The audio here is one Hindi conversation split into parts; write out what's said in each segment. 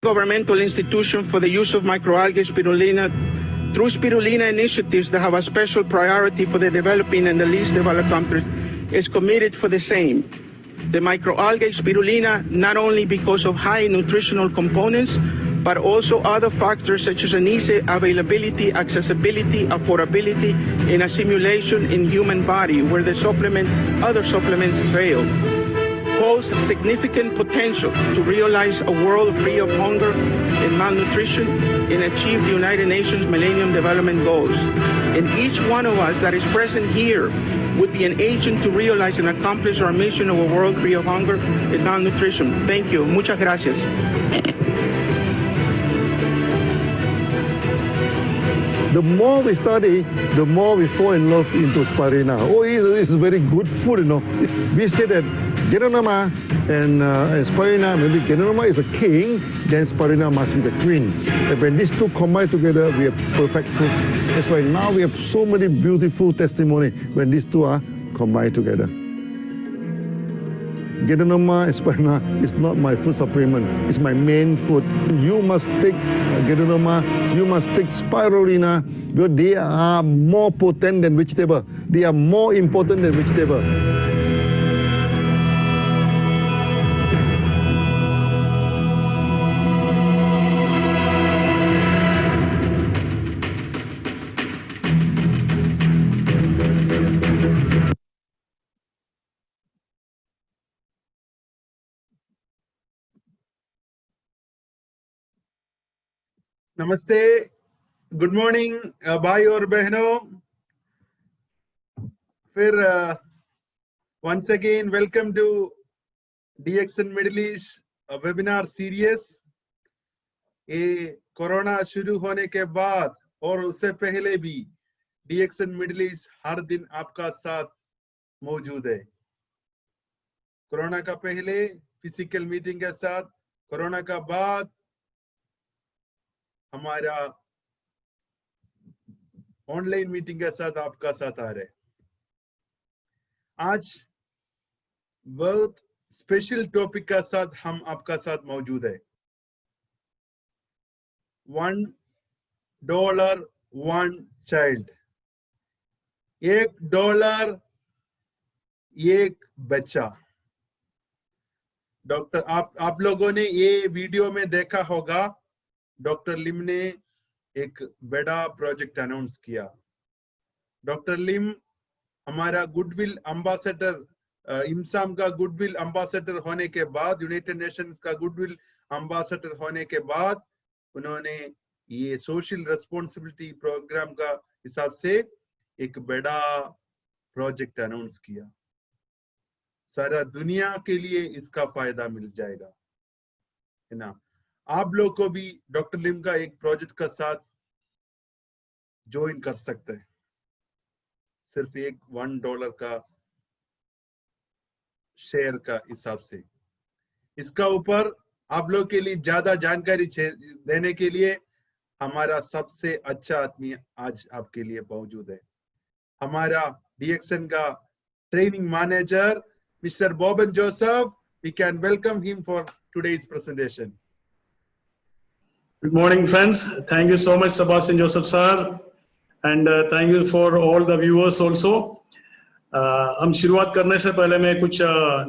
non-governmental institution for the use of microalgae spirulina through spirulina initiatives that have a special priority for the developing and the least developed countries is committed for the same. The microalgae spirulina, not only because of high nutritional components, but also other factors such as an easy availability, accessibility, affordability in a simulation in human body where the other supplements fail, holds significant potential to realize a world free of hunger and malnutrition and achieve the United Nations Millennium Development Goals. And each one of us that is present here would be an agent to realize and accomplish our mission of a world free of hunger and malnutrition. Thank you. Muchas gracias. The more we study, the more we fall in love into spirulina. Oh, this is very good food, you know. We say that Ganoderma and spirulina, maybe Ganoderma is a king, then spirulina must be the queen. And when these two combine together, we have perfect food. That's why now we have so many beautiful testimony when these two are combined together. Ganoderma and spirulina is not my food supplement, it's my main food. You must take Ganoderma, you must take spirulina, because they are more potent than vegetable. They are more important than vegetable. नमस्ते, गुड मॉर्निंग भाई और बहनों. फिर once again welcome to DXN Middle East webinar series. ये कोरोना शुरू होने के बाद और उससे पहले भी DXN Middle East हर दिन आपका साथ मौजूद है. कोरोना का पहले फिजिकल मीटिंग के साथ, कोरोना का बाद हमारा ऑनलाइन मीटिंग के साथ आपका साथ आ रहे. आज बहुत स्पेशल टॉपिक का साथ हम आपका साथ मौजूद है. $1 1 child. $1 एक बच्चा. डॉक्टर आप लोगों ने ये वीडियो में देखा होगा, डॉक्टर लिम ने एक बड़ा प्रोजेक्ट अनाउंस किया. डॉक्टर लिम हमारा गुडविल एम्बेसडर, इमसाम का गुडविल एम्बेसडर होने के बाद, यूनाइटेड नेशंस का गुडविल एम्बेसडर होने के बाद, उन्होंने ये सोशल रिस्पांसिबिलिटी प्रोग्राम का हिसाब से एक बड़ा प्रोजेक्ट अनाउंस किया. सारा दुनिया के लिए इसका फायदा मिल जाएगा, है ना. आप लोग को भी डॉक्टर लिम का एक प्रोजेक्ट का साथ ज्वाइन कर सकते हैं. सिर्फ एक $1 का शेयर का हिसाब से. इसका ऊपर आप लोग के लिए ज्यादा जानकारी देने के लिए हमारा सबसे अच्छा आदमी आज आपके लिए मौजूद है. हमारा DXN का training manager mister Boban Joseph. We can welcome him for today's presentation. Good morning, friends. Thank you so much, Sebastian Joseph sir, and thank you for all the viewers also. हम शुरुआत करने से पहले मैं कुछ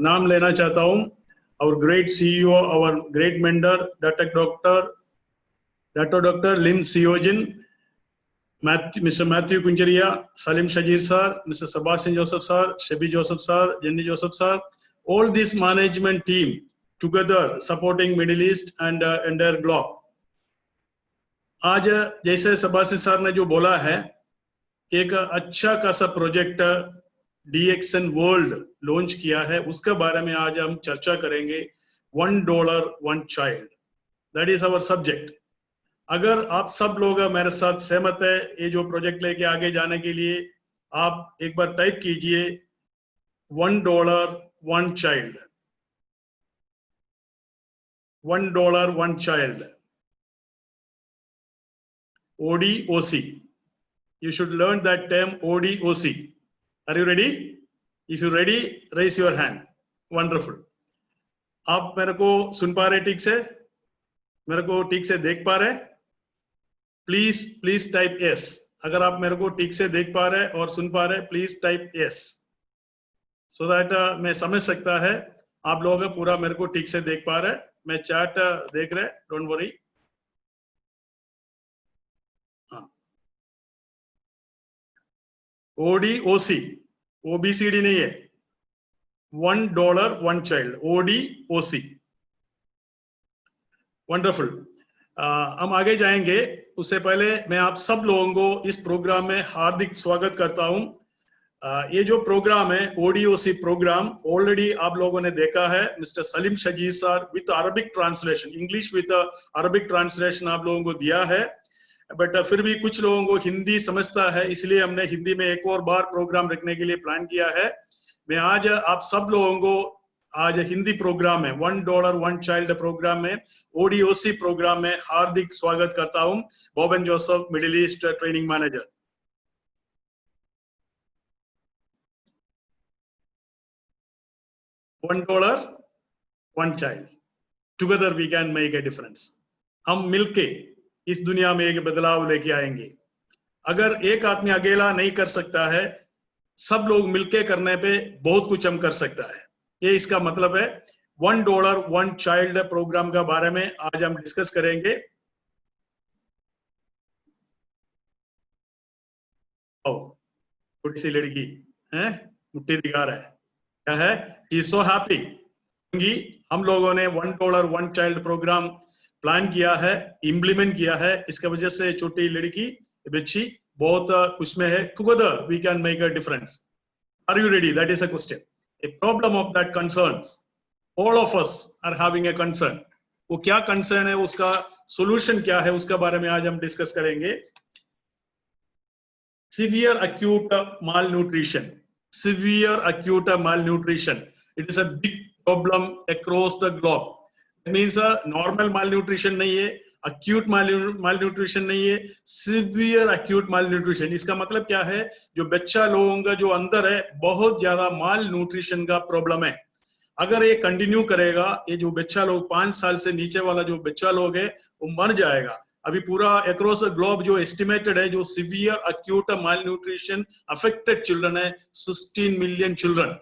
नाम लेना चाहता हूँ. Our great CEO, our great mentor, Dr. Lim Siojin, Mr. Matthew Kunjaria, Salim Shajir sir, Mr. Sebastian Joseph sir, Shebi Joseph sir, Jenny Joseph sir, all this management team together supporting Middle East and entire globe. आज जैसे सेबास्टियन सर ने जो बोला है, एक अच्छा खासा प्रोजेक्ट DXN वर्ल्ड लॉन्च किया है, उसके बारे में आज हम चर्चा करेंगे. $1 1 child, that is our subject. अगर आप सब लोग मेरे साथ सहमत है ये जो प्रोजेक्ट लेके आगे जाने के लिए, आप एक बार टाइप कीजिए $1 1 child. $1 1 child. ODOC. You should learn that term, ODOC. Are you ready? If you're ready, raise your hand. Wonderful. आप मेरे को सुन पा रहे ठीक से? मेरे को ठीक से देख पा रहे? Please type yes. अगर आप मेरे को ठीक से देख पा रहे और सुन पा रहे, please type yes, so that मैं समझ सकता है आप लोग पूरा मेरे को ठीक से देख पा रहे। मैं चैट देख रहे, डोंट वरी। ODOC, OBCD नहीं है, $1 1 child, ODOC। वंडरफुल। हम आगे जाएंगे, उससे पहले मैं आप सब लोगों को इस प्रोग्राम में हार्दिक स्वागत करता हूं। ये जो प्रोग्राम है ODOC प्रोग्राम, ऑलरेडी आप लोगों ने देखा है। Mister Salim Shajeer sir with Arabic translation, English with Arabic translation आप लोगों को दिया है, बट फिर भी कुछ लोगों को हिंदी समझता है, इसलिए हमने हिंदी में एक और बार प्रोग्राम रखने के लिए प्लान किया है। मैं आज आप सब लोगों को आज हिंदी प्रोग्राम में $1 1 child प्रोग्राम में, ODOC प्रोग्राम में हार्दिक स्वागत करता हूं। Bob and Joseph Middle East training manager. $1 1 child, together we can make a difference. हम मिलके इस दुनिया में एक बदलाव लेके आएंगे। अगर एक आदमी अकेला नहीं कर सकता है, सब लोग मिलके करने पे बहुत कुछ हम कर सकता है। ये इसका मतलब है। $1 1 child प्रोग्राम का बारे में आज हम डिस्कस करेंगे। छोटी सी लड़की है, मुट्ठी दिखा रहा है, क्या है? She is so happy क्योंकि हम लोगों ने $1 1 child प्रोग्राम प्लान किया है, इम्प्लीमेंट किया है। इसके वजह से छोटी लड़की बच्ची बहुत खुश में है। Together we can make a difference. Are you ready? That is a question, a problem of that concerns all of us are having a concern. वो क्या कंसर्न है, उसका सॉल्यूशन क्या है, उसके बारे में आज हम डिस्कस करेंगे। Severe acute malnutrition, severe acute malnutrition, it is a big problem across the globe. Means normal malnutrition नहीं है, अक्यूट मालन्यूट्रिशन नहीं है, सिवियर अक्यूट मालन्यूट्रिशन। इसका मतलब क्या है? जो बच्चा लोगों का जो अंदर है बहुत ज्यादा मालन्यूट्रिशन का प्रॉब्लम है। अगर ये कंटिन्यू करेगा, ये जो बच्चा लोग 5 साल से नीचे वाला जो बच्चा लोग है वो मर जाएगा। अभी पूरा अक्रॉस द ग्लोब जो एस्टिमेटेड है, जो severe acute malnutrition affected children है 16 मिलियन चिल्ड्रन।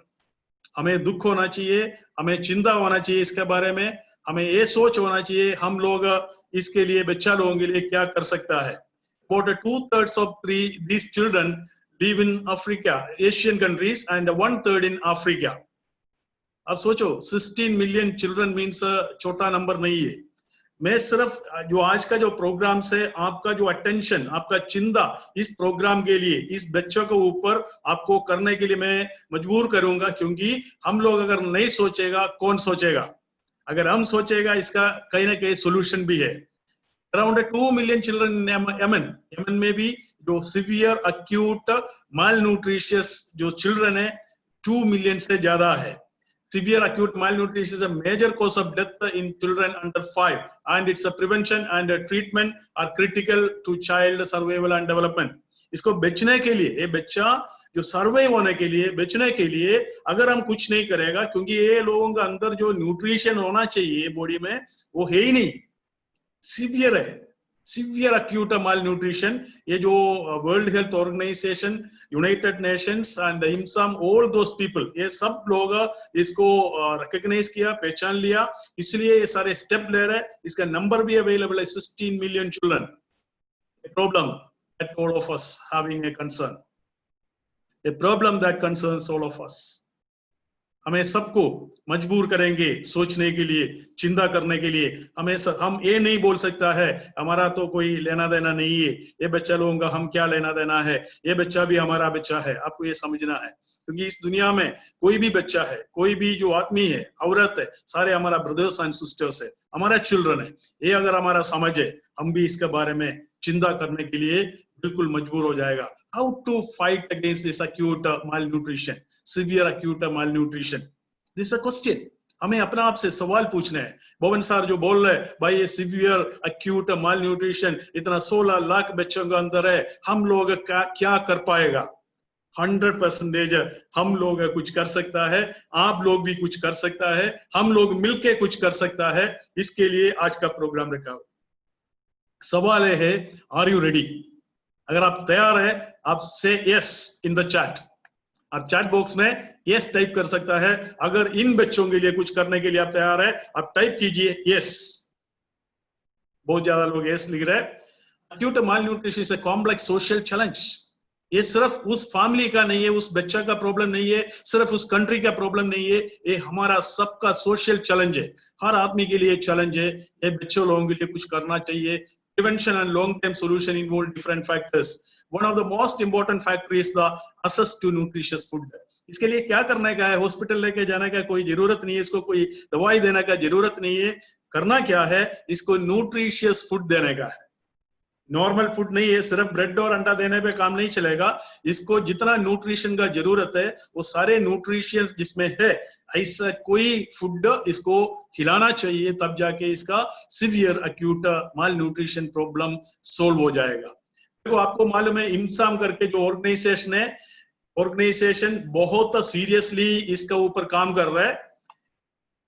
हमें दुख होना चाहिए, हमें चिंता होना चाहिए इसके बारे में, हमें ये सोच होना चाहिए हम लोग इसके लिए, बच्चा लोगों के लिए क्या कर सकता है। About 2/3 of these children live in Africa, Asian countries, and 1/3 in Africa. अब सोचो 16 मिलियन चिल्ड्रन मीन्स छोटा नंबर नहीं है। मैं सिर्फ जो आज का जो प्रोग्राम से आपका जो अटेंशन, आपका चिंता इस प्रोग्राम के लिए, इस बच्चों के ऊपर आपको करने के लिए मैं मजबूर करूंगा, क्योंकि हम लोग अगर नहीं सोचेगा कौन सोचेगा? अगर हम सोचेगा इसका कहीं ना कहीं सोल्यूशन भी है। Around 2 million children in Yemen में भी जो सिवियर अक्यूट मालन्यूट्रिशियस जो चिल्ड्रन है 2 मिलियन से ज्यादा है। Severe acute malnutrition is a major cause of death in children under 5, and its prevention and treatment are critical to child survival and development. इसको बचने के लिए, ये बच्चा जो सर्वाइव होने के लिए, बचने के लिए अगर हम कुछ नहीं करेगा, क्योंकि ये लोगों का अंदर जो न्यूट्रिशन होना चाहिए बॉडी में वो है ही नहीं, सीवियर है, सिवियर अक्यूट मालन्यूट्रिशन। ये जो World Health Organization, United Nations and IMSAM, all those people, ये सब लोग इसको रिकॉग्नाइज किया, पहचान लिया, इसलिए ये सारे स्टेप ले रहे हैं। इसका नंबर भी अवेलेबल है, 16 million children. A problem that all of us having a concern, a problem that concerns all of us. हमें सबको मजबूर करेंगे सोचने के लिए, चिंता करने के लिए। हम ये नहीं बोल सकता है हमारा तो कोई लेना देना नहीं है, ये बच्चा लोगों का हम क्या लेना देना है, ये बच्चा भी हमारा बच्चा है। आपको ये समझना है, क्योंकि इस दुनिया में कोई भी बच्चा है, कोई भी जो आदमी है, औरत है, सारे हमारा ब्रदर्स एंड सिस्टर्स है, हमारा चिल्ड्रन है। ये अगर हमारा समझ है, हम भी इसके बारे में चिंता करने के लिए बिल्कुल मजबूर हो जाएगा। How to fight against this acute malnutrition, severe acute malnutrition? This a question हमें अपना आप से सवाल पूछना है। बोवन सर जो बोल रहे हैं भाई ये सिवियर अक्यूट मालन्यूट्रिशन इतना 16 लाख बच्चों के अंदर है, हम लोग क्या कर पाएगा? 100% हम लोग कुछ कर सकता है, आप लोग भी कुछ कर सकता है, हम लोग मिलके कुछ कर सकता है। इसके लिए आज का प्रोग्राम रखा हुआ। सवाल है, आर यू रेडी? अगर आप तैयार है, आप से यस इन द चैट। आप चैट बॉक्स में यस टाइप कर सकता है। अगर इन बच्चों के लिए कुछ करने के लिए आप तैयार है, आप टाइप कीजिए यस। बहुत ज्यादा लोग यस लिख रहे हैं। Acute malnutrition is a complex social challenge. ये सिर्फ उस फैमिली का नहीं है, उस बच्चा का प्रॉब्लम नहीं है, सिर्फ उस कंट्री का प्रॉब्लम नहीं है, ये हमारा सबका सोशल चैलेंज है। हर आदमी के लिए चैलेंज है। ये बच्चों लोगों के लिए कुछ करना चाहिए। Prevention and long-term solution involve different factors. One of the most important factor is the access to nutritious food. इसके लिए क्या करने का है? हॉस्पिटल लेके जाने का कोई जरूरत नहीं है, इसको कोई दवाई देने का जरूरत नहीं है। करना क्या है? इसको न्यूट्रिशियस फूड देने का है। नॉर्मल फूड नहीं है, सिर्फ ब्रेड और अंडा देने पे काम नहीं चलेगा। इसको जितना न्यूट्रिशन का जरूरत है, वो सारे न्यूट्रिशियंस जिसमें है, ऐसा कोई फूड इसको खिलाना चाहिए, तब जाके इसका सीवियर एक्यूट माल न्यूट्रिशन प्रॉब्लम सोल्व हो जाएगा। देखो, आपको मालूम है इम्साम करके जो ऑर्गेनाइजेशन बहुत सीरियसली इसका ऊपर काम कर रहा है।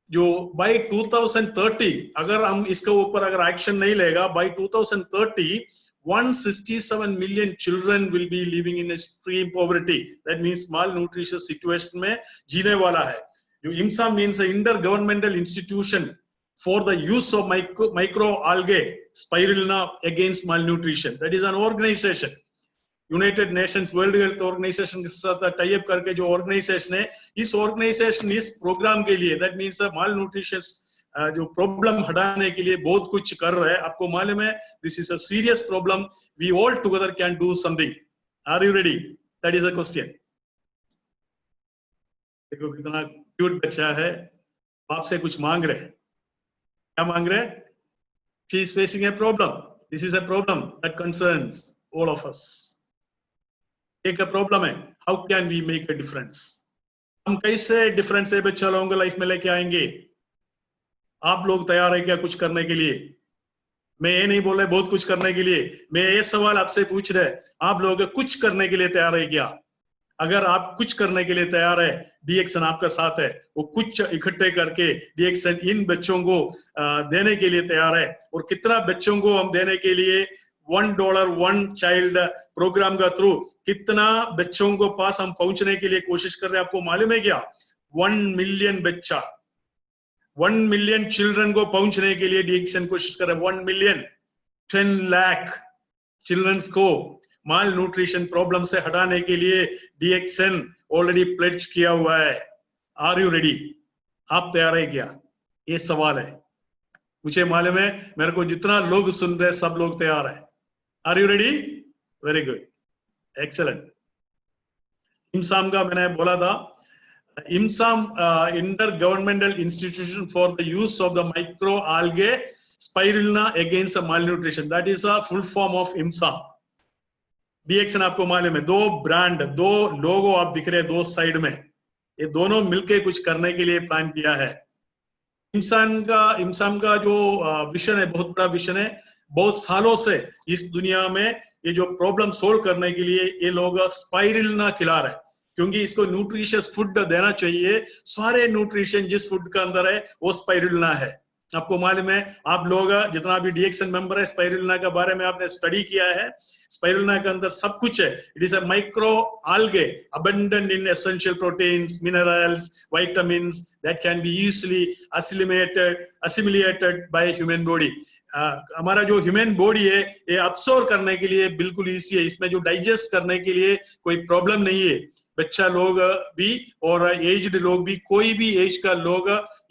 जो बाय 2030 अगर हम इसके ऊपर अगर एक्शन नहीं लेगा, bye 2030 167 million children will be living in extreme poverty. That means malnutrition situation में जीने वाला है। जो IMSA means intergovernmental institution for the use of microalgae spirulina against malnutrition. That is an organization. United Nations World Health Organization के साथ टाई अप करके जो ऑर्गेनाइजेशन है, इस ऑर्गेनाइजेशन इस प्रोग्राम के लिए, दैट मींस माल न्यूट्रिशन जो प्रॉब्लम हटाने के लिए बहुत कुछ कर रहा है। आपको मालूम है this is a serious problem, we all together can do something. Are you ready? That is a question. देखो कितना क्यूट बच्चा है, बाप से कुछ मांग रहे हैं। क्या मांग रहे हैं? She is facing a problem, this is a problem that concerns all of us. एक प्रॉब्लम है, how can we make a difference? हम कैसे डिफरेंस है बच्चा लोगों के लाइफ में लेके आएंगे? आप लोग तैयार है क्या कुछ करने के लिए? मैं ये नहीं बोल रहा बहुत कुछ करने के लिए, मैं ये सवाल आपसे पूछ रहा है, आप लोग कुछ करने के लिए तैयार है क्या? अगर आप कुछ करने के लिए तैयार है, डीएक्शन आपका साथ है, वो कुछ इकट्ठे करके डीएक्शन इन बच्चों को देने के लिए तैयार है। और कितना बच्चों को हम देने के लिए $1 1 चाइल्ड प्रोग्राम का थ्रू कितना बच्चों को पास हम पहुंचने के लिए कोशिश कर रहे हैं, आपको मालूम है क्या? 1 मिलियन बच्चा, 1 मिलियन चिल्ड्रन को पहुंचने के लिए डीएक्शन कोशिश कर रहे हैं। 1 मिलियन 10 लाख चिल्ड्रंस को माल न्यूट्रिशन प्रॉब्लम से हटाने के लिए डीएक्शन ऑलरेडी प्लेज किया हुआ है। Are you ready? आप तैयार है क्या? ये सवाल है। मुझे मालूम है मेरे को जितना लोग सुन रहे सब लोग तैयार है। Are you ready? Very good, excellent. इम्साम का मैंने बोला था, IMSAM Intergovernmental Institution for the Use of the Microalgae Spirulina Against Malnutrition. That is a full form of IMSAM. डीएक्शन आपको मालूम है, दो ब्रांड, दो लोगो आप दिख रहे हैं दो साइड में, ये दोनों मिलके कुछ करने के लिए प्लान किया है। IMSAM का जो विजन है बहुत बड़ा विजन है। बहुत सालों से इस दुनिया में ये जो प्रॉब्लम सोल्व करने के लिए ये लोग स्पाइरुलिना खिला रहे हैं, क्योंकि इसको न्यूट्रिशियस फूड देना चाहिए। सारे न्यूट्रिशन जिस फूड का अंदर है वो स्पाइरुलिना है। आपको मालूम है, आप लोग जितना भी डीएक्शन मेंबर है, स्पाइरुलिना के बारे में आपने स्टडी किया है। स्पाइरुलिना के अंदर सब कुछ है। It is a micro algae abundant in essential proteins, minerals, vitamins that can be easily assimilated by human body. हमारा जो ह्यूमन बॉडी है ये अब्सॉर्ब करने के लिए बिल्कुल इजी है। इसमें जो डाइजेस्ट करने के लिए कोई प्रॉब्लम नहीं है। बच्चा लोग भी और एज्ड लोग भी, कोई भी एज का लोग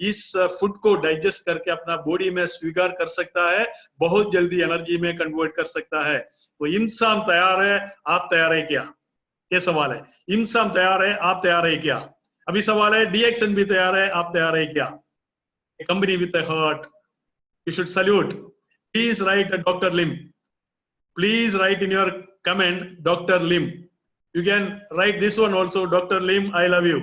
इस फूड को डाइजेस्ट करके अपना बॉडी में स्वीकार कर सकता है, बहुत जल्दी एनर्जी में कन्वर्ट कर सकता है। तो IMSAM तैयार है, आप तैयार है क्या? ये सवाल है। IMSAM तैयार है, आप तैयार है क्या? अभी सवाल है डीएक्शन भी तैयार है, आप तैयार है क्या? A company with a heart, you should salute. Please write Dr. Lim. Please write in your comment Dr. Lim. You can write this one also, Dr. Lim, I love you.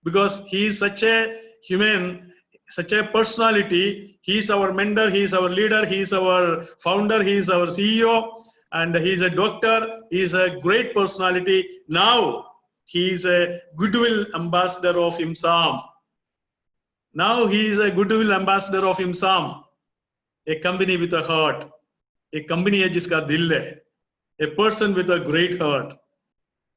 Because he is such a human, such a personality. He is our mentor, he is our leader, he is our founder, he is our CEO. and he is a doctor. He is a great personality. Now he is a goodwill ambassador of IMSAM. Now he is a goodwill ambassador of IMSAM, a company with a heart, a company है जिसका दिल है, a person with a great heart.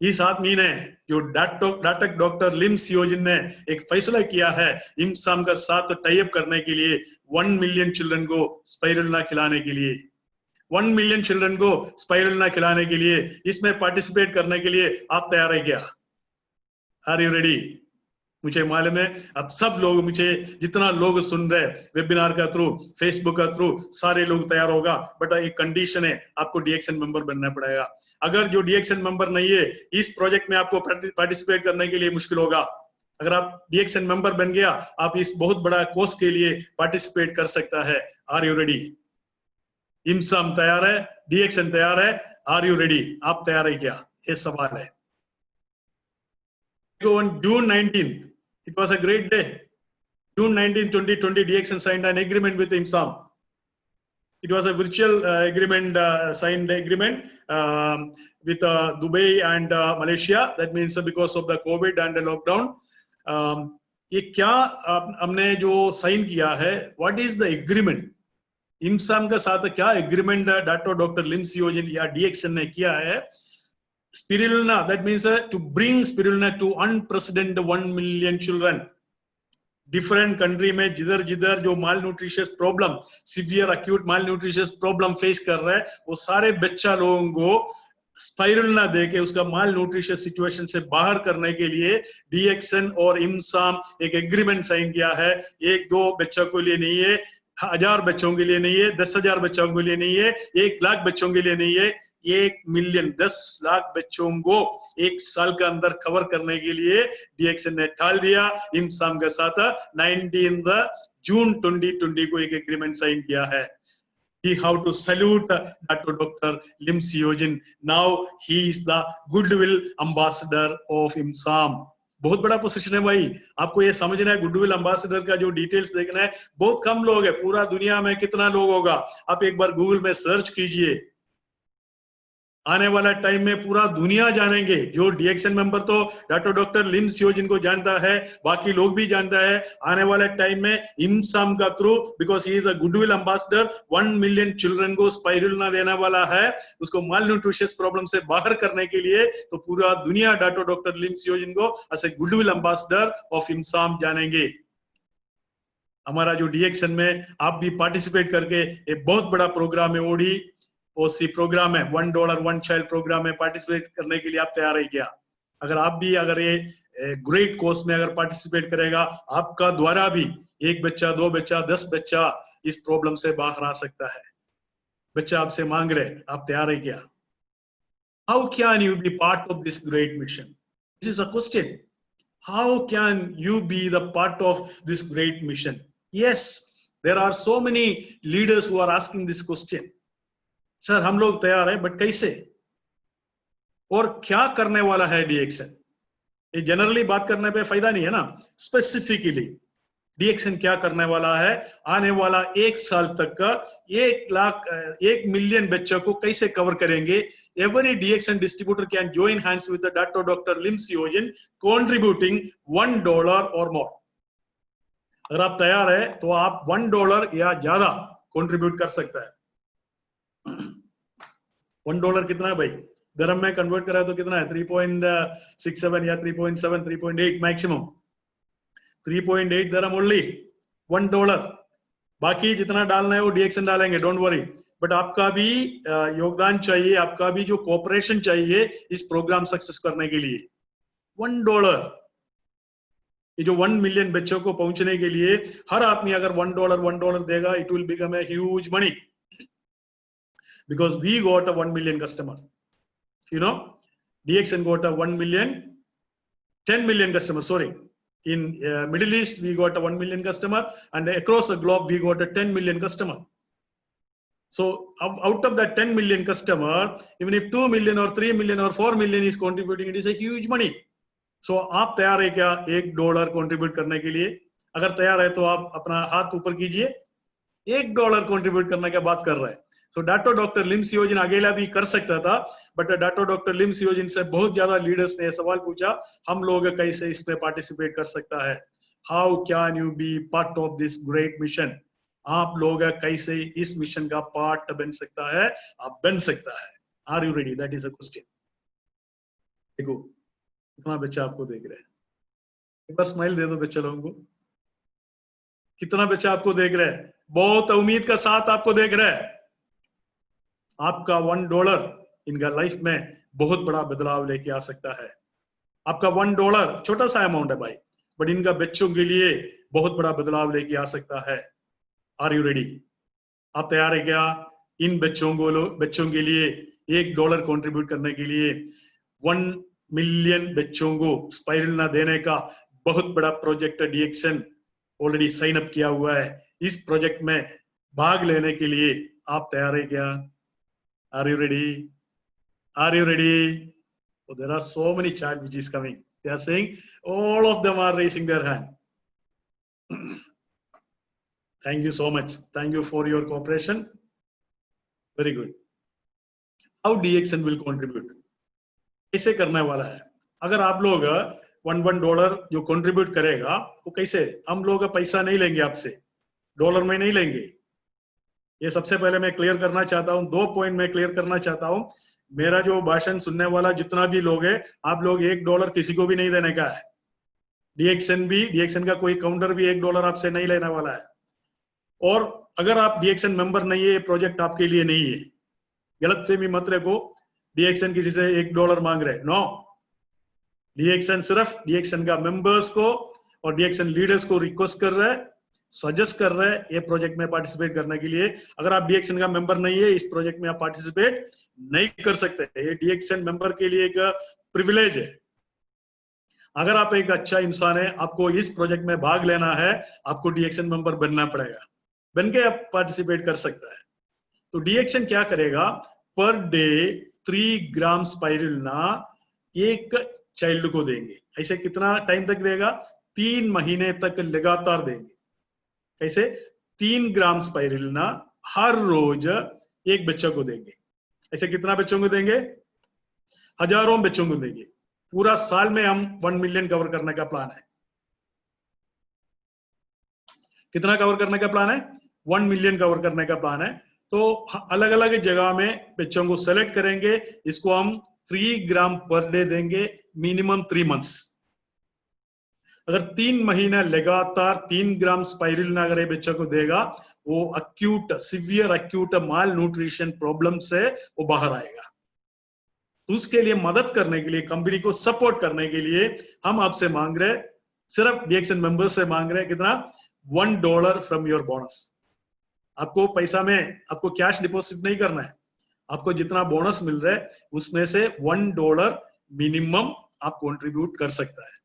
इस आदमी ने जो डॉक्टर लिम सियोजिन ने एक फैसला किया है इम्साम का साथ टाई अप करने के लिए 1 मिलियन चिल्ड्रन को स्पाइरुलिना खिलाने के लिए, 1 मिलियन चिल्ड्रन को स्पाइरुलिना खिलाने के लिए, इसमें पार्टिसिपेट करने के लिए आप तैयार है क्या? Are you ready? मुझे मालूम है अब सब लोग, मुझे जितना लोग सुन रहे वेबिनार का थ्रू, फेसबुक का थ्रू, सारे लोग तैयार होगा, बट एक कंडीशन है, आपको डीएक्सन मेंबर बनना पड़ेगा। अगर जो डीएक्सन मेंबर नहीं है, इस प्रोजेक्ट में आपको पार्टिसिपेट करने के लिए मुश्किल होगा। अगर आप डीएक्सन मेंबर बन गया, आप इस बहुत बड़ा कोर्स के लिए पार्टिसिपेट कर सकता है। Are you ready? इम्साम तैयार है, डीएक्सन तैयार है, आर यू रेडी? आप तैयार है क्या? ये सवाल है। On June 19th, it was a great day. June 19, 2020, DXN signed an agreement with IMSAM. It was a virtual agreement, signed agreement with Dubai and Malaysia. That means because of the COVID and the lockdown. ये क्या हमने जो साइन किया है? What is the agreement? IMSAM का साथ क्या agreement डॉक्टर लिम सियोजिन या DXN ने किया है? Spirulina, that means to bring spirulina to unprecedented 1 million children. Different country में जिधर जिधर जो malnutritious problem, severe acute malnutritious problem face कर रहा है, वो सारे बच्चा लोगों को स्पाइरुलिना दे के उसका malnutritious situation से बाहर करने के लिए DXN और IMSAM एक एग्रीमेंट साइन किया है। 1-2 बच्चों के लिए नहीं है, 1000 बच्चों के लिए नहीं है, 10,000 बच्चों के लिए नहीं है, 1 लाख बच्चों के लिए नहीं है, 1 मिलियन 10 लाख बच्चों को 1 साल के अंदर कवर करने के लिए डीएक्सन ने ठाल दिया। इम्साम के साथ 19 जून 2020 को एक एग्रीमेंट साइन किया है। We have to salute Dr. Lim Siojin. Now he is the goodwill ambassador of IMSAM. बहुत बड़ा पोजीशन है भाई, आपको ये समझना है। गुडविल एम्बेसडर का जो डिटेल्स देखना है, बहुत कम लोग है, पूरा दुनिया में कितना लोग होगा आप एक बार गूगल में सर्च कीजिए। आने वाला टाइम में पूरा दुनिया जानेंगे। जो डीएक्सन मेंबर तो डॉक्टर लिम सियोजिन को जानता है, बाकी लोग भी जानता है। आने वाले टाइम में इम्साम का through, because he is a goodwill ambassador, 1 million children को स्पाइरुलिना देने वाला है, उसको मालन्यूट्रिशियस प्रॉब्लम से बाहर करने के लिए, तो पूरा दुनिया डॉक्टर लिम सियोजिन को as a goodwill ambassador of इम्साम जानेंगे। हमारा जो डीएक्सन में आप भी पार्टिसिपेट करके एक बहुत बड़ा प्रोग्राम है, ओसी प्रोग्राम है, $1 1 चाइल्ड प्रोग्राम में पार्टिसिपेट करने के लिए आप तैयार है क्या? अगर आप भी अगर ये ग्रेट कोर्स में अगर पार्टिसिपेट करेगा, आपका द्वारा भी 1 बच्चा, 2 बच्चा, 10 बच्चा इस प्रॉब्लम से बाहर आ सकता है। बच्चा आपसे मांग रहे, आप तैयार है क्या? How can you be part of this great mission? This is a question. How can you be the part of this great mission? Yes, there are so many leaders who are asking this question. Sir हम लोग तैयार है, बट कैसे और क्या करने वाला है डीएक्सन? ये जनरली बात करने पे फायदा नहीं है ना। स्पेसिफिकली डीएक्सन क्या करने वाला है? आने वाला 1 साल तक का 1 मिलियन बच्चों को कैसे कवर करेंगे? Every DXN distributor can join hands with doctor Lim Siow Jin contributing $1 और मोर। अगर आप तैयार है तो आप $1 या ज्यादा कंट्रीब्यूट कर सकता है। $1 कितना है भाई? दरम में कन्वर्ट करा तो कितना है? 3.67 या 3.7, 3.8 मैक्सिमम। 3.8 दरम ओनली, $1। बाकी जितना डालना है वो डीएक्सन डालेंगे, डोंट वरी। बट आपका भी योगदान चाहिए, आपका भी जो कोऑपरेशन चाहिए इस प्रोग्राम सक्सेस करने के लिए। $1, ये जो 1 मिलियन बच्चों को पहुंचने के लिए हर आदमी अगर $1 देगा, it will become a huge money. Because we got a 1 million customer, you know, DXN got a 10 million customer. Sorry, in Middle East we got a 1 million customer, and across the globe we got a 10 million customer. So out of that 10 million customer, even if 2 million or 3 million or 4 million is contributing, it is a huge money. So आप तैयार है क्या $1 contribute करने के लिए? अगर तैयार है तो आप अपना हाथ ऊपर कीजिए। $1 contribute करने की बात कर रहा है। सो डॉक्टर लिम सियोजिन अकेला भी कर सकता था, बट डॉक्टर लिम सियोजिन से बहुत ज्यादा लीडर्स ने सवाल पूछा, हम लोग कैसे इसमें पार्टिसिपेट कर सकता है, how can you be part of this great mission, आप लोग कैसे इस मिशन का पार्ट बन सकता है, आप बन सकता है, are you ready, that is a question. देखो कितना बच्चा आपको देख रहे हैं, एक बार स्माइल दे दो बच्चे लोगों को, कितना बच्चा आपको देख रहा है, बहुत उम्मीद का साथ आपको देख रहा है। आपका $1 इनका लाइफ में बहुत बड़ा बदलाव लेके आ सकता है। आपका $1 छोटा सा अमाउंट है भाई, बट इनका बच्चों के लिए बहुत बड़ा बदलाव लेके आ सकता है। आर यू रेडी, आप तैयार है क्या इन बच्चों के लिए $1 कंट्रीब्यूट करने के लिए? 1 मिलियन बच्चों को स्पाइरुलिना देने का बहुत बड़ा प्रोजेक्ट डीएक्सन ऑलरेडी साइन अप किया हुआ है। इस प्रोजेक्ट में भाग लेने के लिए आप तैयार है क्या? Are you ready? Are you ready? So there are so many chat which is coming. They are saying all of them are raising their hand. Thank you so much. Thank you for your cooperation. Very good. How DXN will contribute? कैसे करने वाला है? अगर आप लोग $1 जो कंट्रीब्यूट करेगा वो कैसे, हम लोग पैसा नहीं लेंगे आपसे, डॉलर में नहीं लेंगे। ये सबसे पहले मैं क्लियर करना चाहता हूं, 2 पॉइंट मैं क्लियर करना चाहता हूं। मेरा जो भाषण सुनने वाला जितना भी लोग है, आप लोग $1 किसी को भी नहीं देने का है। डीएक्सन का कोई काउंटर भी $1 आपसे नहीं लेने वाला है। और अगर आप डीएक्सन मेंबर नहीं है, ये प्रोजेक्ट आपके लिए नहीं है। गलतफहमी मत रखो, डीएक्सन किसी से $1 मांग रहे, नो। डीएक्सन सिर्फ डीएक्सन का मेंबर्स को और डीएक्सन लीडर्स को रिक्वेस्ट कर रहा है, सजेस्ट कर रहे हैं ये प्रोजेक्ट में पार्टिसिपेट करने के लिए। अगर आप डीएक्सन का मेंबर नहीं है, इस प्रोजेक्ट में आप पार्टिसिपेट नहीं कर सकते। ये डीएक्सन मेंबर के लिए एक प्रिविलेज है। अगर आप एक अच्छा इंसान है, आपको इस प्रोजेक्ट में भाग लेना है, आपको डीएक्सन मेंबर बनना पड़ेगा, बन के आप पार्टिसिपेट कर सकता है। तो डीएक्सन क्या करेगा, पर डे 3 ग्राम स्पाइरुलिना एक चाइल्ड को देंगे। ऐसे कितना टाइम तक देगा? 3 महीने तक लगातार देंगे। कैसे? 3 ग्राम स्पाइरुलिना हर रोज एक बच्चा को देंगे। ऐसे कितना बच्चों को देंगे? हजारों बच्चों को देंगे। पूरा साल में हम 1 मिलियन कवर करने का प्लान है। कितना कवर करने का प्लान है? 1 मिलियन कवर करने का प्लान है। तो अलग अलग जगह में बच्चों को सेलेक्ट करेंगे, इसको हम 3 ग्राम पर डे देंगे, मिनिमम 3 मंथ्स। अगर 3 महीना लगातार 3 ग्राम स्पाइरुलिना अगर ये बच्चा को देगा, वो सीवियर एक्यूट माल न्यूट्रिशन प्रॉब्लम से वो बाहर आएगा। तो उसके लिए मदद करने के लिए, कंपनी को सपोर्ट करने के लिए हम आपसे मांग रहे, सिर्फ डीएक्सन मेंबर्स से मांग रहे कितना? $1 फ्रॉम योर बोनस। आपको पैसा में आपको कैश डिपॉजिट नहीं करना है, आपको जितना बोनस मिल रहा है उसमें से $1 मिनिमम आप कंट्रीब्यूट कर सकता है।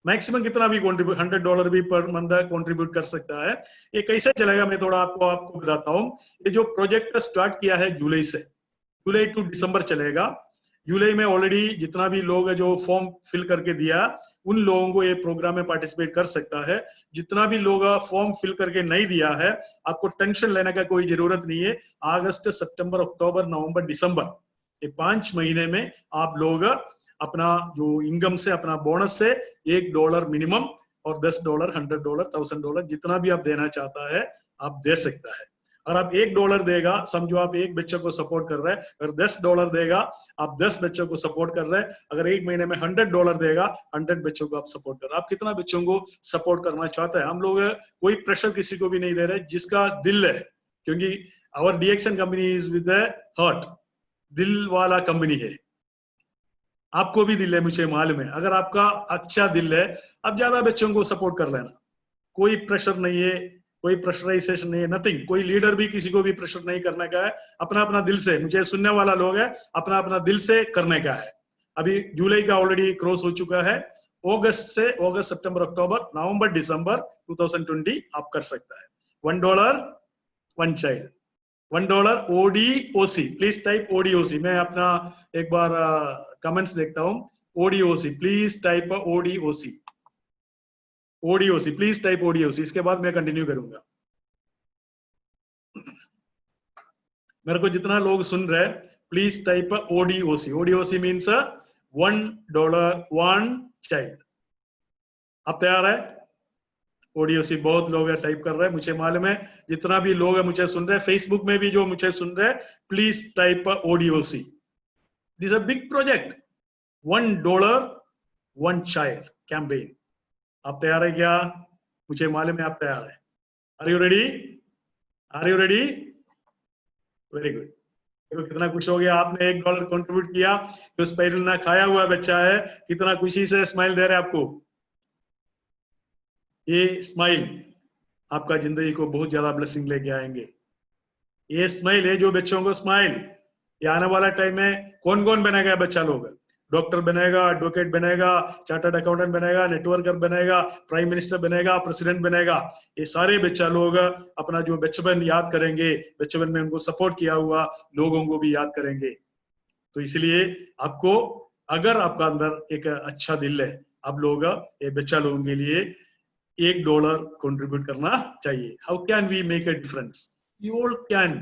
मैक्सिमम कितना भी कंट्रीब्यूट, $100 भी पर मंथ कंट्रीब्यूट कर सकता है। ये कैसे चलेगा मैं थोड़ा आपको बताता हूँ। ये जो प्रोजेक्ट स्टार्ट किया है जुलाई से, जुलाई टू दिसंबर चलेगा। जुलाई में ऑलरेडी जितना भी लोग जो फॉर्म फिल करके दिया, उन लोगों को ये प्रोग्राम में पार्टिसिपेट कर सकता है। जितना भी लोग फॉर्म फिल करके नहीं दिया है, आपको टेंशन लेने का कोई जरूरत नहीं है। अगस्त, सितंबर, अक्टूबर, नवंबर, दिसंबर, ये 5 महीने में आप लोग अपना जो इनकम से, अपना बोनस से $1 मिनिमम और $10, $100, $1000 जितना भी आप देना चाहता है आप दे सकता है। अगर आप $1 देगा, समझो आप एक बच्चे को सपोर्ट कर रहे हैं। अगर $10 देगा, आप 10 बच्चों को सपोर्ट कर रहे हैं। अगर एक महीने में $100 देगा, 100 बच्चों को आप सपोर्ट कर रहे हैं। आप कितना बच्चों को सपोर्ट करना चाहते हैं? हम लोग कोई प्रेशर किसी को भी नहीं दे रहे, जिसका दिल है, क्योंकि our DXN company is with heart, दिल वाला कंपनी है। आपको भी दिल है, मुझे मालूम है। अगर आपका अच्छा दिल है, आप ज्यादा बच्चों को सपोर्ट कर लेना। कोई प्रेशर नहीं है, कोई प्रेशराइजेशन नहीं है, नथिंग। कोई लीडर भी किसी को भी प्रेशर नहीं करने का है। अपना अपना दिल से, मुझे सुनने वाला लोग है, अपना अपना दिल से करने का है। अभी जुलाई का ऑलरेडी क्रॉस हो चुका है। अगस्त, सितंबर, अक्टूबर, नवंबर, दिसंबर 2020 आप कर सकता है। $1 1 child, $1 ODOC। Please type ODOC। मैं अपना एक बार कमेंट्स देखता हूं। ODOC, please type ODOC। ODOC, please type ODOC। इसके बाद मैं कंटिन्यू करूंगा। मेरे को जितना लोग सुन रहे हैं, please type ODOC. ODOC means $1 1 child. आप तैयार है? ODOC बहुत लोग टाइप कर रहे हैं, मुझे मालूम है. जितना भी लोग है मुझे सुन रहे हैं, फेसबुक में भी जो मुझे सुन रहे हैं, please type ODOC. This a big project, $1 1 child campaign. आप तैयार है क्या? मुझे मालूम है आप तैयार है. Are you ready? Are you ready? Very good. देखो कितना खुश हो गया, आपने $1 कंट्रीब्यूट किया. जो स्पाइरुलिना खाया हुआ बच्चा है, कितना खुशी से स्माइल दे रहे हैं आपको. ये स्माइल आपका जिंदगी को बहुत ज्यादा ब्लेसिंग लेके आएंगे. ये स्माइल है जो बच्चों को स्माइल, ये आने वाला टाइम में कौन कौन बनेगा बच्चा लोग? डॉक्टर बनेगा, एडवोकेट बनेगा, चार्टर्ड अकाउंटेंट बनेगा, नेटवर्कर बनेगा, प्राइम मिनिस्टर बनेगा, प्रेसिडेंट बनेगा. ये सारे बच्चा लोग अपना जो बचपन याद करेंगे, बचपन में उनको सपोर्ट किया हुआ लोगों को भी याद करेंगे. तो इसलिए आपको, अगर आपका अंदर एक अच्छा दिल है, आप लोग ये बच्चा लोगों के लिए $1 कंट्रीब्यूट करना चाहिए. How can we make a difference? You all can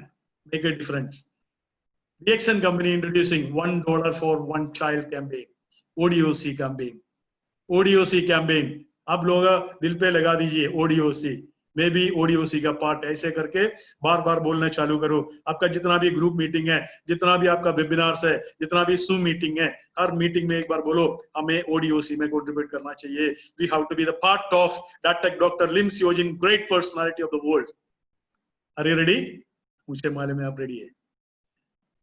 make a difference. DXN company introducing $1 for 1 child campaign, ODOC campaign. ODOC campaign आप लोग दिल पे लगा दीजिए. ODOC में भी ODOC का पार्ट ऐसे करके बार बार बोलना चालू करो. आपका जितना भी ग्रुप मीटिंग है, जितना भी आपका वेबिनार्स है, जितना भी Zoom मीटिंग है, हर मीटिंग में एक बार बोलो हमें ODOC में कंट्रीब्यूट करना चाहिए. We have to be the part of Dr. Lim Seo-jin, great personality of the world. Are you ready? मुझे मालूम है आप रेडी है.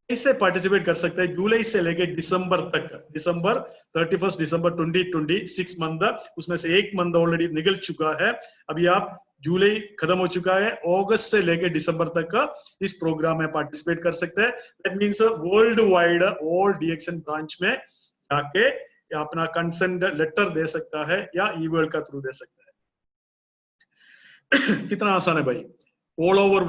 इससे पार्टिसिपेट कर सकते हैं जुलाई से लेके दिसंबर तक. दिसंबर 31 दिसंबर 2020 6 मंथ, उसमें से 1 मंथ ऑलरेडी निकल चुका है. अभी आप जुलाई खत्म हो चुका है, अगस्त से लेके दिसंबर तक इस प्रोग्राम में पार्टिसिपेट कर सकते हैं. That means world wide all DXN branch में जाके अपना कंसेंट लेटर दे सकता है या ईमेल का थ्रू दे सकता है. कितना आसान है भाई. ऑल ओवर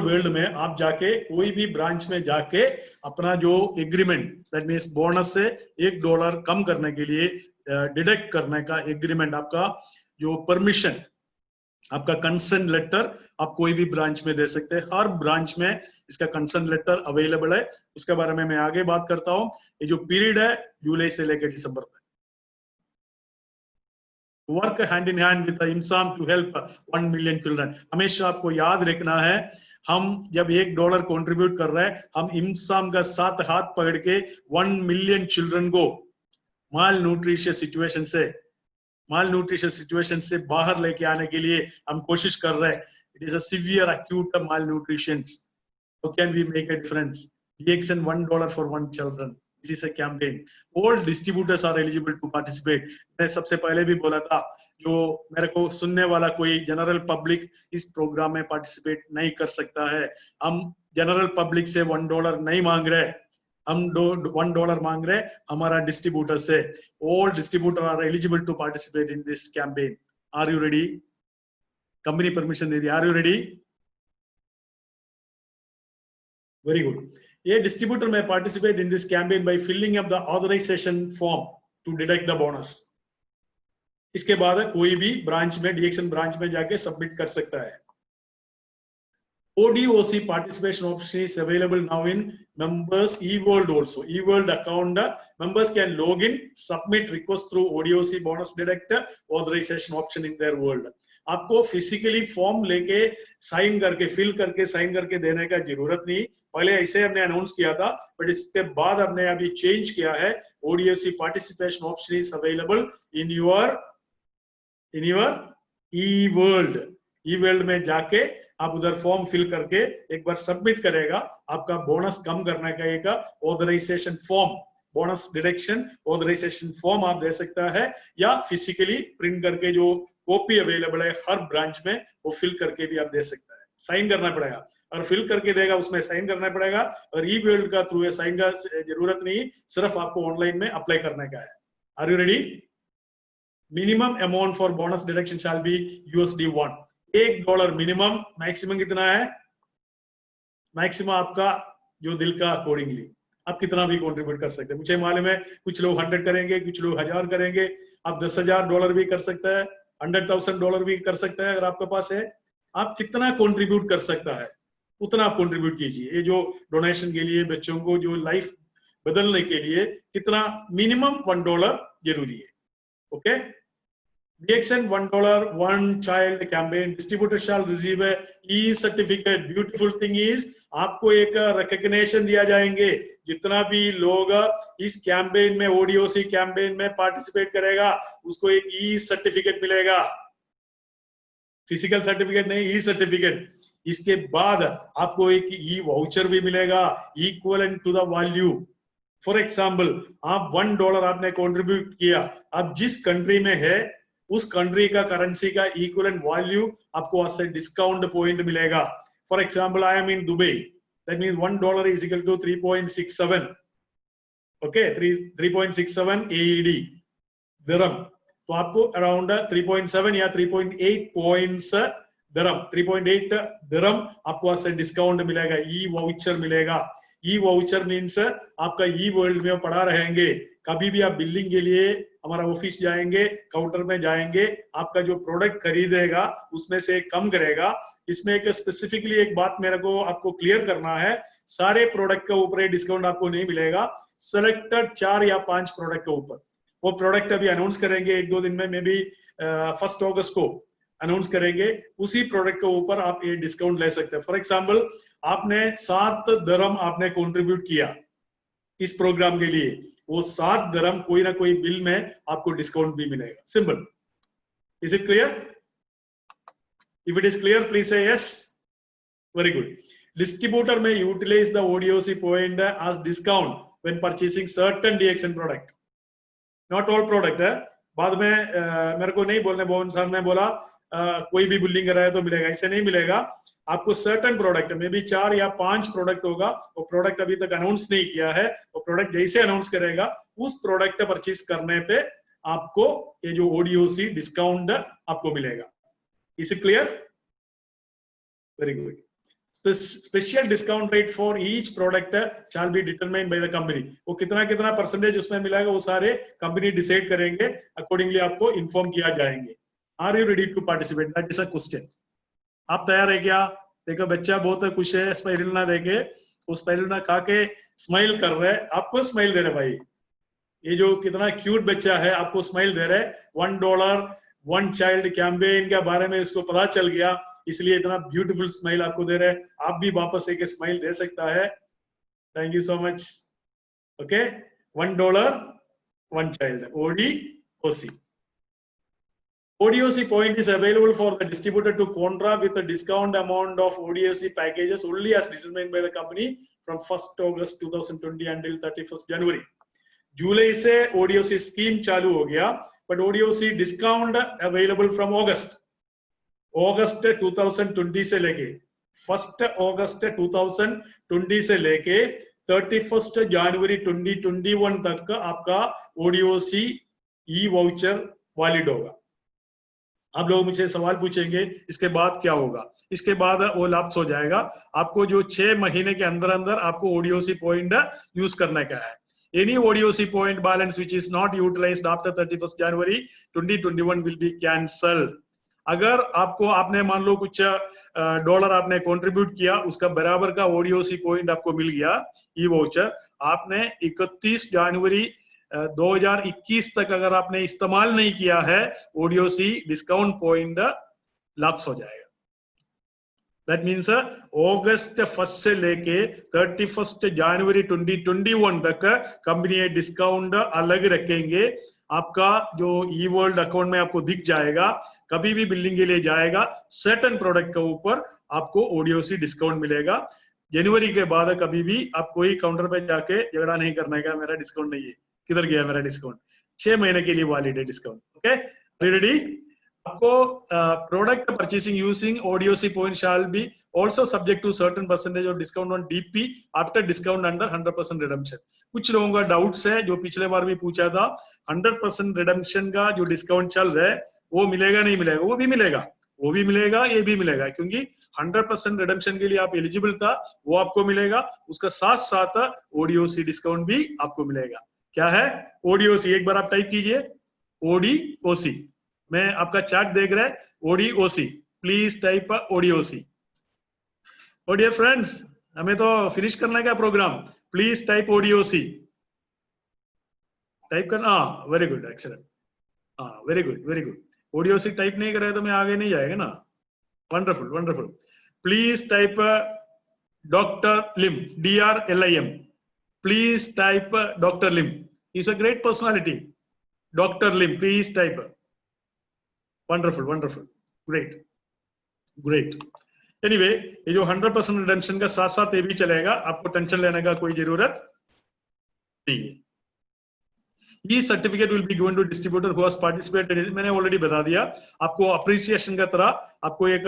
वर्ल्ड में आप जाके कोई भी ब्रांच में जाके अपना जो एग्रीमेंट, दैट मींस बोनस से $1 कम करने के लिए डिडक्ट करने का एग्रीमेंट, आपका जो परमिशन, आपका कंसेंट लेटर आप कोई भी ब्रांच में दे सकते हैं. हर ब्रांच में इसका कंसेंट लेटर अवेलेबल है. उसके बारे में मैं आगे बात करता हूं. ये जो पीरियड है जुलाई से लेकर दिसंबर तक. Work hand in hand with IMSAM to help 1 million children. हमेशा आपको याद रखना है, हम जब $1 कंट्रीब्यूट कर रहे हैं, हम IMSAM का साथ हाथ पकड़ के 1 मिलियन चिल्ड्रन को माल न्यूट्रिशियस सिचुएशन से बाहर लेके आने के लिए हम कोशिश कर रहे हैं. It is a severe acute malnutrition. How can we make a difference? DXN $1 for 1 children. This is a campaign. All distributors are eligible to participate. मैं सबसे पहले भी बोला था, जो मेरे को सुनने वाला कोई जनरल पब्लिक इस प्रोग्राम में पार्टिसिपेट नहीं कर सकता है. हम जनरल पब्लिक से $1 नहीं मांग रहे, हम $1 मांग रहे हमारा डिस्ट्रीब्यूटर से. All distributors are eligible to participate in this campaign. Are you ready? Company permission दे दी. Are you ready? Very good. ये distributor may participate in this campaign by filling up the authorisation form to deduct the bonus. इसके बाद कोई भी ब्रांच में, DXN ब्रांच में जाके सबमिट कर सकता है. ODOC participation option is available now in members eWorld also. eWorld account members can log in, submit request through ODOC bonus deduct authorization option in their world. आपको फिजिकली फॉर्म लेके साइन करके, फिल करके, साइन करके देने का जरूरत नहीं. पहले ऐसे हमने अनाउंस किया था, बट इसके बाद हमने अभी चेंज किया है. ODOC participation option is available in your eWorld में जाके आप उधर फॉर्म फिल करके एक बार सबमिट करेगा. आपका बोनस कम करने का एक authorisation form, bonus deduction authorisation form आप दे सकता है, या फिजिकली प्रिंट करके जो कॉपी अवेलेबल है हर ब्रांच में, वो फिल करके भी आप दे सकता है. साइन करना पड़ेगा, और फिल करके देगा उसमें साइन करना पड़ेगा. और eWorld का थ्रू साइन का जरूरत नहीं, सिर्फ आपको ऑनलाइन में अप्लाई करने का है. Are you ready? Minimum amount for bonus deduction shall be $1. $1 minimum. Maximum कितना है? मैक्सिमम आपका जो दिल का अकॉर्डिंगली आप कितना भी कंट्रीब्यूट कर सकते हैं. मुझे मालूम है कुछ लोग 100 करेंगे, कुछ लोग 1000 करेंगे. आप $10,000 भी कर सकते हैं, $100,000 भी कर सकते हैं. अगर आपके पास है, आप कितना कंट्रीब्यूट कर सकता है उतना आप कंट्रीब्यूट कीजिए। ये जो डोनेशन के लिए बच्चों को जो लाइफ बदलने के लिए कितना मिनिमम $1 जरूरी है। Okay, DXN $1 one child campaign distributor shall receive a e-certificate। beautiful thing is आपको एक recognition दिया जाएंगे, जितना भी लोग इस कैंपेन में ODOC कैंपेन में पार्टिसिपेट करेगा उसको एक e-certificate मिलेगा, फिजिकल सर्टिफिकेट नहीं, e-certificate। इसके बाद आपको एक e-voucher भी मिलेगा equivalent to the value। For example आप $1 आपने कंट्रीब्यूट किया, आप जिस कंट्री में है उस कंट्री का करेंसी का इक्विवेलेंट वैल्यू आपको वहां से डिस्काउंट पॉइंट मिलेगा। For example I am in Dubai, that means $1 is equal to 3.67, okay, 3.67 AED dirham. तो आपको अराउंड 3.7 या 3.8 पॉइंट्स दिरहम, 3.8 दिरहम आपको वहां से डिस्काउंट मिलेगा, ई वाउचर मिलेगा। ई वाउचर मीन्स आपका ई वर्ल्ड में पड़ा रहेंगे, कभी भी आप बिल्डिंग के लिए हमारा ऑफिस जाएंगे, काउंटर में जाएंगे, आपका जो प्रोडक्ट खरीदेगा उसमें से कम करेगा। इसमें एक स्पेसिफिकली एक बात मेरे को आपको क्लियर करना है, सारे प्रोडक्ट के ऊपर डिस्काउंट आपको नहीं मिलेगा, सिलेक्टेड 4 या 5 प्रोडक्ट के ऊपर। वो प्रोडक्ट अभी अनाउंस करेंगे 1-2 दिन में, मे बी 1 अगस्त को अनाउंस करेंगे, उसी प्रोडक्ट के ऊपर आप ये डिस्काउंट ले सकते हैं। फॉर एग्जाम्पल आपने 7 दिरहम आपने कंट्रीब्यूट किया इस प्रोग्राम के लिए, वो 7 दिरहम कोई ना कोई बिल में आपको डिस्काउंट भी मिलेगा। Simple. Is it clear? If it is clear please say yes. Very good. Distributor may utilise the ODOC point as discount when purchasing certain DXN product, not all product है। बाद में मेरे को नहीं बोलने, भवन सर ने बोला कोई भी बिल्डिंग कराया तो मिलेगा, ऐसे नहीं मिलेगा। आपको सर्टेन प्रोडक्ट में भी 4 या 5 प्रोडक्ट होगा, वो प्रोडक्ट अभी तक अनाउंस नहीं किया है, वो प्रोडक्ट जैसे अनाउंस करेगा उस प्रोडक्ट परचेज करने पे आपको ये जो ODOC डिस्काउंट आपको मिलेगा। Is it clear? Very good. Special discount rate for each product shall be determined by the company. वो कितना परसेंटेज उसमें मिलेगा वो सारे कंपनी डिसाइड करेंगे, अकॉर्डिंगली आपको इन्फॉर्म किया जाएंगे। Are you ready to participate? That is a question. आप तैयार है क्या? देखो बच्चा बहुत खुश है, स्पाइरुलिना देके, वो स्पाइरुलिना खा के स्माइल कर रहे हैं, आपको स्माइल दे रहे भाई। ये जो कितना क्यूट बच्चा है आपको स्माइल दे रहे। $1 वन चाइल्ड कैंपेन के बारे में इसको पता चल गया, इसलिए इतना ब्यूटीफुल स्माइल आपको दे रहे हैं। आप भी वापस एक स्माइल दे सकता है। Thank you so much. Okay, $1 one child ODOC। ODOC point is available for the distributor to contract with a discount amount of ODOC packages only as determined by the company from 1st August 2020 until 31st January। जुलाई से ODOC स्कीम चालू हो गया, but ODOC discount available from अगस्त 2020 से लेके 1 अगस्त 2020 से लेके 31 जनवरी 2021 तक आपका ODOC ई वाउचर वैलिड होगा। आप लोग मुझे सवाल पूछेंगे इसके बाद क्या होगा? इसके बाद वो लैप्स हो जाएगा। आपको जो 6 महीने के अंदर अंदर आपको ODOC पॉइंट यूज करने का है। Any ODOC point balance which is not utilized after 31st January 2021 will be cancelled। अगर आपने मान लो कुछ $1 आपने कंट्रीब्यूट किया, उसका बराबर का ODOC पॉइंट आपको मिल गया ई वाउचर, आपने 31 जनवरी 2021 तक अगर आपने इस्तेमाल नहीं किया है, ODOC डिस्काउंट पॉइंट लैप्स हो जाएगा। दैट मीन्स अगस्त 1 से लेके 31 जनवरी 2021 तक कंपनी डिस्काउंट अलग रखेंगे। आपका जो ई वर्ल्ड अकाउंट में आपको दिख जाएगा, कभी भी बिल्डिंग के लिए जाएगा, सर्टेन प्रोडक्ट के ऊपर आपको ODOC डिस्काउंट मिलेगा। जनवरी के बाद कभी भी आप कोई काउंटर पे जाके झगड़ा नहीं करने का, मेरा डिस्काउंट नहीं है, किधर गया मेरा डिस्काउंट। 6 महीने के लिए वैलिड है डिस्काउंट। Okay, ready? आपको product purchasing using ODOC point shall be also subject to certain percentage of discount on DP after discount under 100% redemption. कुछ लोगों का डाउट्स है, जो पिछले बार भी पूछा था, 100% रिडम्पशन का जो डिस्काउंट चल रहा है वो मिलेगा नहीं मिलेगा? वो भी मिलेगा, वो भी मिलेगा, ये भी मिलेगा, क्योंकि 100% रिडम्पशन के लिए आप एलिजिबल था, वो आपको मिलेगा। उसका साथ साथ ODOC डिस्काउंट भी आपको मिलेगा। क्या है ODOC? एक बार आप टाइप कीजिए ODOC। मैं आपका चार्ट देख रहा है, ODOC please type ODOC. Oh dear friends, हमें तो फिनिश करना है क्या program? Please type ODOC. Type करना, very good, excellent, very good, very good. ODOC type नहीं करेगा तो मैं आगे नहीं जाएगा ना. Wonderful, wonderful. Please type doctor Lim, DRLIM. Please type doctor Lim. He's a great personality. Dr. Lim, please type. Wonderful, wonderful, great, great. Anyway, ये जो 100% रिडेम्पशन का साथ साथ ये भी चलेगा, आपको टेंशन लेने का कोई जरूरत नहीं है. ये certificate will be given to distributor who has participated. मैंने ऑलरेडी बता दिया आपको. अप्रिसिएशन का तरह आपको एक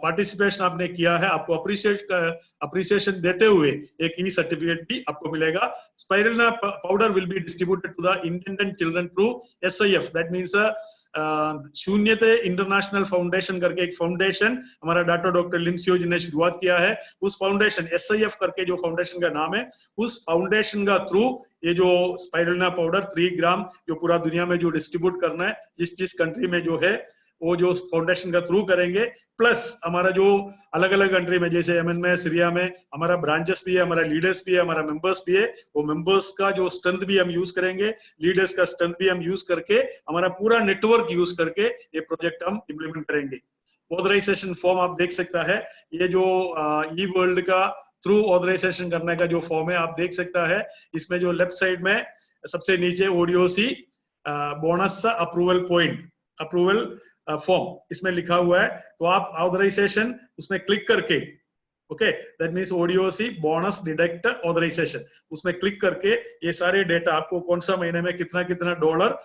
पार्टिसिपेशन आपने किया है, आपको अप्रिसिएशन देते हुए एक ई सर्टिफिकेट भी आपको मिलेगा. Spirulina powder will be distributed to the intended children through SIF. That means Shunyate international foundation करके एक फाउंडेशन हमारा डॉक्टर लिम सियो जी ने शुरुआत किया है. उस फाउंडेशन SIF करके जो फाउंडेशन का नाम है, उस फाउंडेशन का थ्रू ये जो स्पाइरुलिना पाउडर 3 ग्राम जो पूरा दुनिया में जो डिस्ट्रीब्यूट करना है, जिस कंट्री में जो है वो जो फाउंडेशन का थ्रू करेंगे. प्लस हमारा जो अलग अलग कंट्री में जैसे यमन में, सीरिया में हमारा ब्रांचेस भी है, हमारा लीडर्स भी है, हमारा मेंबर्स भी है. वो मेंबर्स का जो स्ट्रेंथ भी हम यूज करेंगे, लीडर्स का स्ट्रेंथ भी हम यूज करके, हमारा पूरा नेटवर्क यूज करके ये प्रोजेक्ट हम इम्प्लीमेंट करेंगे. ऑथराइजेशन फॉर्म आप देख सकता है. ये जो ई वर्ल्ड का थ्रू ऑथराइजेशन करने का जो फॉर्म है आप देख सकता है. इसमें जो लेफ्ट साइड में सबसे नीचे ODOC bonus approval point, approval form इसमें लिखा हुआ है. तो आप ऑथराइजेशन उसमें क्लिक करके, okay, that means ODOC bonus deduct authorisation, उसमें क्लिक करके ये सारे डेटा आपको कौन सा महीने में कितना कितना डॉलर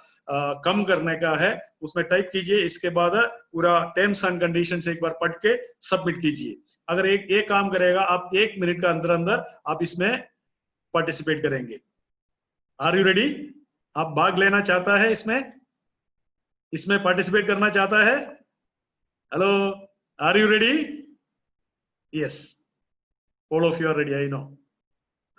कम करने का है उसमें टाइप कीजिए. इसके बाद पूरा टर्म्स एंड कंडीशंस एक बार पढ़ के सबमिट कीजिए. अगर एक काम करेगा आप 1 मिनट का अंदर अंदर आप इसमें पार्टिसिपेट करेंगे. Are you ready? आप भाग लेना चाहता है इसमें पार्टिसिपेट करना चाहता है? Hello, are you ready? Yes, all of you are ready, I know.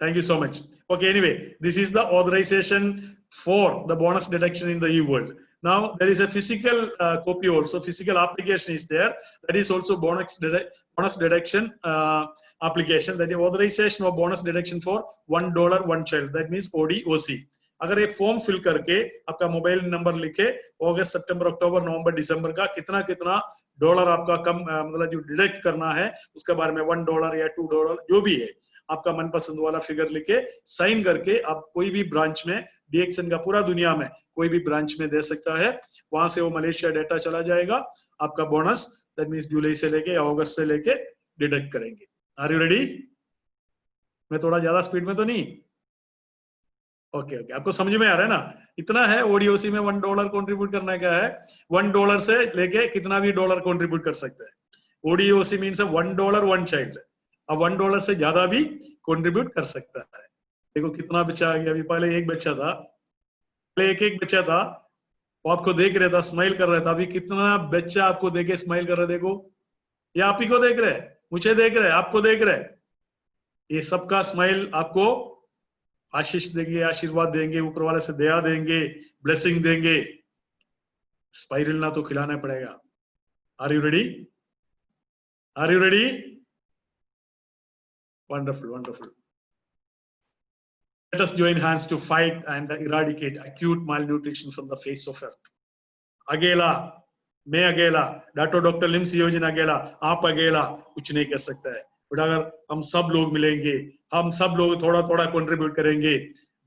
Thank you so much. Okay, anyway, this is the authorization for the bonus deduction in the e-world. Now there is a physical copy also, physical application is there. That is also bonus deduction application. That is authorization of bonus deduction for $1 one child. That means ODOC. अगर ये फॉर्म फिल करके आपका मोबाइल नंबर लिखे, अगस्त, सितंबर, अक्टूबर, नवंबर, दिसंबर का कितना कितना डॉलर आपका कम मतलब जो डिडक्ट करना है उसके बारे में $1 या $2 जो भी है आपका मनपसंद वाला फिगर लिखे साइन करके आप कोई भी ब्रांच में, DXN का पूरा दुनिया में कोई भी ब्रांच में दे सकता है. वहां से वो मलेशिया डेटा चला जाएगा. आपका बोनस दैट मींस जुलाई से लेके या अगस्त से लेके डिडक्ट करेंगे. Are you ready? मैं थोड़ा ज्यादा स्पीड में तो नहीं? ओके, आपको समझ में आ रहा है ना? इतना है. ODOC में $1 कंट्रीब्यूट करने का है. $1 से लेके कितना भी डॉलर कंट्रीब्यूट कर सकते हैं. ODOC means $1 one child. अब $1 से ज्यादा भी कंट्रीब्यूट कर सकता है. देखो कितना बच्चा आ गया. अभी पहले एक बच्चा था, पहले एक बच्चा था, वो आपको देख रहा था, स्माइल कर रहा था. अभी कितना बच्चा आपको देखे स्माइल कर रहा है. देखो ये आप ही को देख रहे, मुझे देख रहे, आपको देख रहे. ये सबका स्माइल आपको आशीष देंगे, आशीर्वाद देंगे, ऊपर वाले से दया देंगे, ब्लेसिंग देंगे. स्पाइरुलिना तो खिलाना पड़ेगा. Are you ready? Are you ready? Wonderful, wonderful. Let us join hands to fight and eradicate acute malnutrition from the face of earth. अकेला, मैं अकेला, डॉक्टर लिम सियो जी अकेला, आप अकेला कुछ नहीं कर सकता है. बट अगर हम सब लोग मिलेंगे, हम सब लोग थोड़ा थोड़ा कंट्रीब्यूट करेंगे,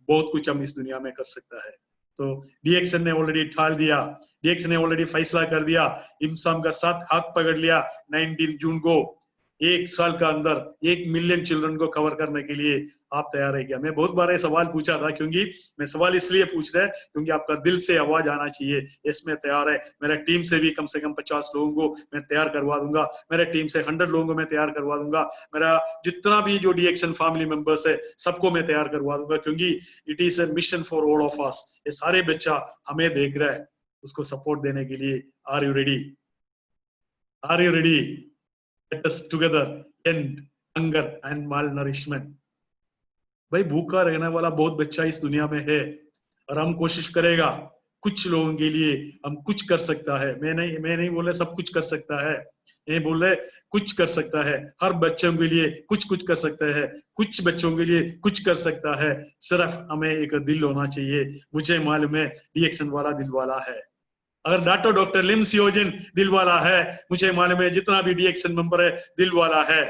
बहुत कुछ हम इस दुनिया में कर सकता है. तो DXN ने ऑलरेडी ठाल दिया, DXN ने ऑलरेडी फैसला कर दिया. इमसाम का साथ हाथ पकड़ लिया. 19 जून को 1 साल का अंदर 1 मिलियन चिल्ड्रन को कवर करने के लिए आप तैयार है क्या? मैं बहुत बार ये सवाल पूछा था, क्योंकि मैं सवाल इसलिए पूछ रहा है क्योंकि आपका दिल से आवाज आना चाहिए, इसमें तैयार है. मेरा टीम से भी कम से कम 50 लोगों को मैं तैयार करवा दूंगा. मेरे टीम से 100 लोगों को मैं तैयार करवा दूंगा. मेरा जितना भी जो DXN फैमिली मेंबर्स है सबको मैं तैयार करवा दूंगा, क्योंकि it is a mission for all of अस. ये सारे बच्चा हमें देख रहा है, उसको सपोर्ट देने के लिए. Are you ready? Are you ready? Let us together end hunger and malnourishment. भाई भूखा रहने वाला बहुत बच्चा इस दुनिया में है, और हम कोशिश करेगा कुछ लोगों के लिए हम कुछ कर सकता है. मैं नहीं बोले सब कुछ कर सकता है. ये बोल रहे कुछ कर सकता है, हर बच्चों के लिए कुछ कुछ कर सकता है, कुछ बच्चों के लिए कुछ कर सकता है, सिर्फ हमें एक दिल होना चाहिए। मुझे मालूम है डीएक्सन वाला दिल वाला है। अगर डॉक्टर लिम सियोजिन दिल वाला है, मुझे मालूम है जितना भी डीएक्सन मेंबर है दिल वाला है,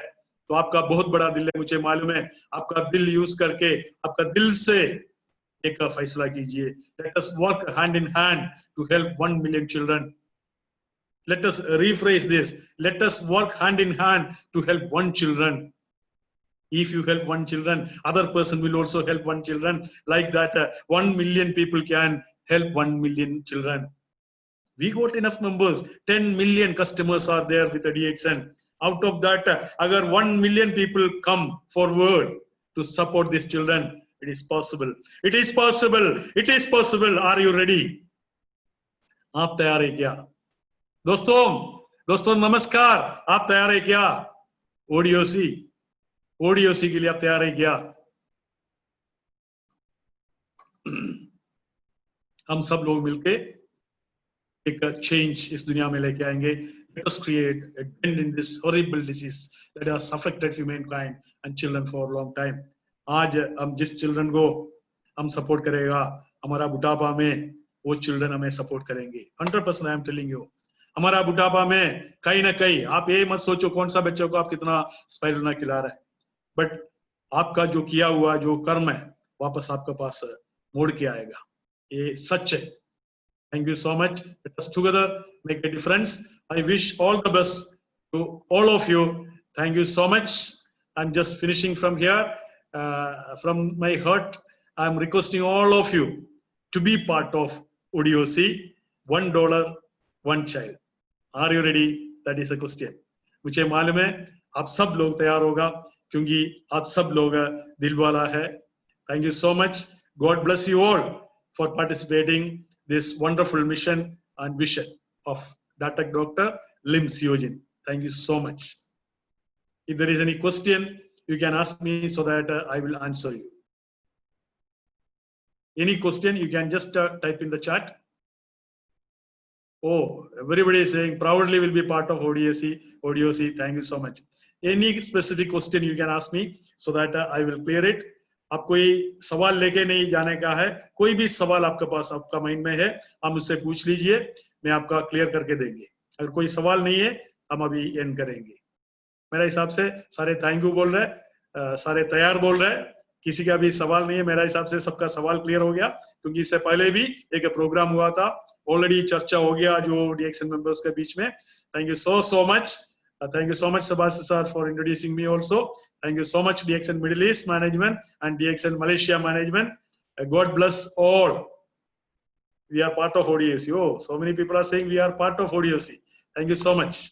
तो आपका बहुत बड़ा दिल है, मुझे मालूम है। आपका दिल यूज करके, आपका दिल से एक फैसला कीजिए। Let us work hand in hand to help 1 million children. Let us rephrase this. Let us work hand in hand to help 1 children. If you help 1 children, other person will also help 1 children. Like that, 1 million people can help 1 million children. We got enough numbers. 10 million customers are there with the DXN. Out of that, agar 1 million people come forward to support these children, it is possible. It is possible. It is possible. Are you ready? आप तैयार है क्या? दोस्तों नमस्कार, आप तैयार है क्या? ओडीओसी के लिए आप तैयार है क्या? हम सब लोग मिलके एक चेंज इस दुनिया में लेके आएंगे। Let us create a dent in this horrible disease that has affected humankind and children for a long time. आज हम जिस चिल्ड्रन को हम सपोर्ट करेगा, हमारा बुढ़ापा में वो चिल्ड्रन हमें सपोर्ट करेंगे। 100% आई एम टेलिंग यू। हमारा बुढ़ापा में कहीं ना कहीं, आप ये मत सोचो कौन सा बच्चों को आप कितना स्पाइरुलिना खिला रहा है, बट आपका जो किया हुआ जो कर्म है वापस आपके पास मोड़ के आएगा, ये सच है। Thank you so much. Let us together make a difference. I wish all the best to all of you. Thank you so much. I'm just finishing from here. From my heart, I'm requesting all of you to be part of ODOC. $1, 1 child. Are you ready? That is a question. मुझे मालूम है आप सब लोग तैयार होगा, क्योंकि आप सब लोग दिल वाला है। Thank you so much. God bless you all for participating this wonderful mission and vision of Dr. Lim Siojin. Thank you so much. If there is any question, you can ask me so that I will answer you. Any question, you can just type in the chat. Oh, everybody is saying proudly will be part of ODOC. Thank you so much. Any specific question you can ask me so that I will clear it. आप कोई सवाल लेके नहीं जाने का है, कोई भी सवाल आपके पास आपका माइंड में है, हम उससे पूछ लीजिए, मैं आपका क्लियर करके देंगे। अगर कोई सवाल नहीं है, हम अभी एंड करेंगे। मेरा हिसाब से सारे थैंक यू बोल रहे हैं, सारे तैयार बोल रहे हैं, किसी का भी सवाल नहीं है। मेरा हिसाब से सबका सवाल क्लियर हो गया, क्योंकि इससे पहले भी एक प्रोग्राम हुआ था, ऑलरेडी चर्चा हो गया जो डीएक्सन मेंबर्स के बीच में। Thank you so much. Thank you so much, Sebastian sir, for introducing me also. Thank you so much, DXN Middle East management and DXN Malaysia management. God bless all. We are part of ODOC. Oh, so many people are saying we are part of ODOC. Thank you so much.